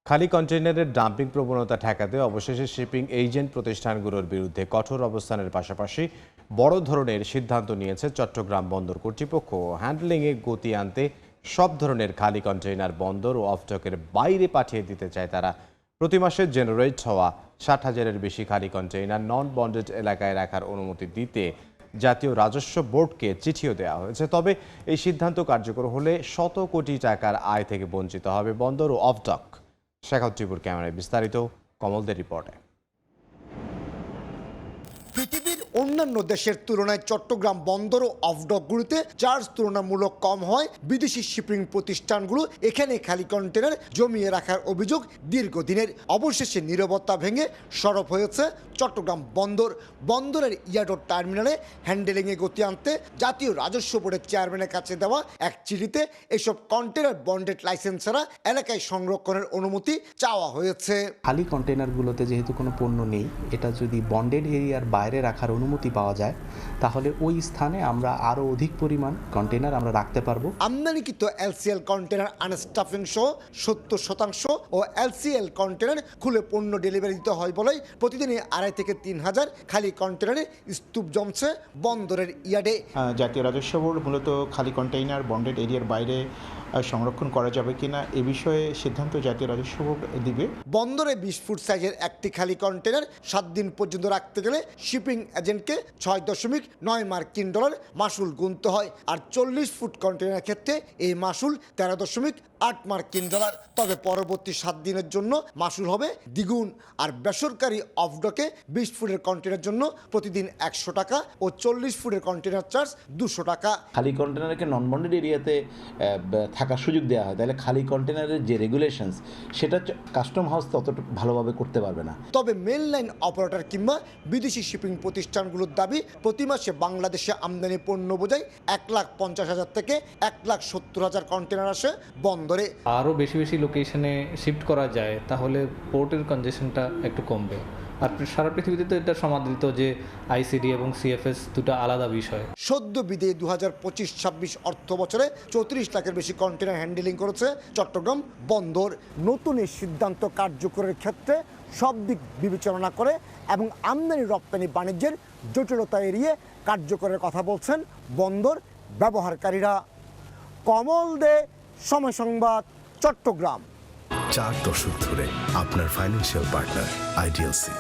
খালি কন্টেইনারের ডাম্পিং প্রবণতা ঠেকাতে অবশেষে শিপিং এজেন্ট প্রতিষ্ঠানগুলোর বিরুদ্ধে কঠোর অবস্থানের পাশাপাশি বড় ধরনের সিদ্ধান্ত নিয়েছে চট্টগ্রাম বন্দর কর্তৃপক্ষ। হ্যান্ডলিংয়ে গতি আনতে সব ধরনের খালি কন্টেইনার বন্দর ও অফডকের বাইরে পাঠিয়ে দিতে চায় তারা। প্রতি মাসে জেনারেট হওয়া ৬০,০০০-এর বেশি খালি কন্টেইনার নন বন্ডেড এলাকায় রাখার অনুমতি দিতে জাতীয় রাজস্ব বোর্ডকে চিঠিও দেওয়া হয়েছে। তবে এই সিদ্ধান্ত কার্যকর হলে শত কোটি টাকার আয় থেকে বঞ্চিত হবে বন্দর ও অফডক। শেখাউত টিপুর ক্যামেরায় বিস্তারিত, কমলদের রিপোর্টে। পৃথিবীর অন্যান্য দেশের তুলনায় চট্টগ্রাম বন্দর ও অফডকগুলোতে চার্জ তুলনামূলক কম হয় বিদেশি শিপিং প্রতিষ্ঠানগুলো এখানে খালি কন্টেনার জমিয়ে রাখার অভিযোগ দীর্ঘদিনের। অবশেষে নীরবতা ভেঙে সরব হয়েছে চট্টগ্রাম বন্দর। বন্দরের ইয়ার্ড ও টার্মিনালে হ্যান্ডেলিংয়ে গতি আনতে জাতীয় রাজস্ব বোর্ডের চেয়ারম্যানের কাছে দেওয়া এক চিঠিতে এসব কন্টেনার বন্ডেড লাইসেন্স ছাড়া এলাকায় সংরক্ষণের অনুমতি চাওয়া হয়েছে। খালি কন্টেনারগুলোতে যেহেতু কোনো পণ্য নেই, এটা যদি বন্ডেড এরিয়ার বাইরে রাখার অনুমতি পাওয়া যায় তাহলে ওই স্থানে আমরা আরও অধিক পরিমাণ কন্টেনার আমরা রাখতে পারবো। আমদানিকৃত এলসিএল কন্টেনার আনস্টাফিং সহ ৭০% ও এলসিএল কন্টেনার খুলে পণ্য ডেলিভারি দিতে হয় বলে প্রতিদিনই ২,৫০০ থেকে ৩,০০০ খালি কন্টেনারে স্তূপ জমছে বন্দরের ইয়ার্ডে। জাতীয় রাজস্ব বোর্ড মূলত খালি কন্টেইনার বন্ডেড এরিয়ার বাইরে সংরক্ষণ করা যাবে কিনা এ বিষয়ে সিদ্ধান্ত জাতীয় রাজস্ব বোর্ড দিবে। বন্দরে ২০ ফুট সাইজের একটি খালি কন্টেনার ৭ দিন পর্যন্ত রাখতে গেলে শিপিং এজেন্টকে $৬.৯ মার্কিন মাসুল গুনতে হয়। আর ৪০ ফুট কন্টেনারের ক্ষেত্রে এই মাসুল $১৩.৮ মার্কিন। তবে পরবর্তী ৭ দিনের জন্য মাসুল হবে দ্বিগুণ। আর বেসরকারি অফডকে ২০ ফুটের কন্টেনারের জন্য প্রতিদিন ১০০ টাকা ও ৪০ ফুটের কন্টেনার চার্জ ২০০ টাকা। খালি কন্টেনারকে নন বন্ডেড এরিয়াতে থাকার সুযোগ দেওয়া হয়, তাহলে খালি কন্টেনারের যে রেগুলেশনস সেটা কাস্টম হাউস ততটা ভালোভাবে করতে পারবে না। তবে মেন লাইন অপারেটর কিংবা বিদেশি শিপিং প্রতিষ্ঠানগুলোর দাবি প্রতি মাসে বাংলাদেশে আমদানি পণ্য বোঝাই ১,৫০,০০০ থেকে ১,৭০,০০০ কন্টেনার আসে বন্দরে। আরও বেশি বেশি লোকেশনে শিফট করা যায় তাহলে পোর্টের কনজেশনটা একটু কমবে। আর সারা পৃথিবীতে তো এটা সমাদৃত যে আইসিডি এবং সিএফএস দুটো আলাদা বিষয়। সদ্য বিদেয় ২০২৫-২৬ অর্থ বছরে ৩৪ লাখের বেশি কন্টেনার হ্যান্ডেলিং করেছে চট্টগ্রাম বন্দর। নতুন এই সিদ্ধান্ত কার্যকরের ক্ষেত্রে সব দিক বিবেচনা করে এবং আমদানি রপ্তানি বাণিজ্যের জটিলতা এড়িয়ে কার্যকরের কথা বলছেন বন্দর ব্যবহারকারীরা। কমল দে, সময় সংবাদ, চট্টগ্রাম। 4 দশক ধরে আপনার ফাইন্যান্সিয়াল পার্টনার আইডিএলসি।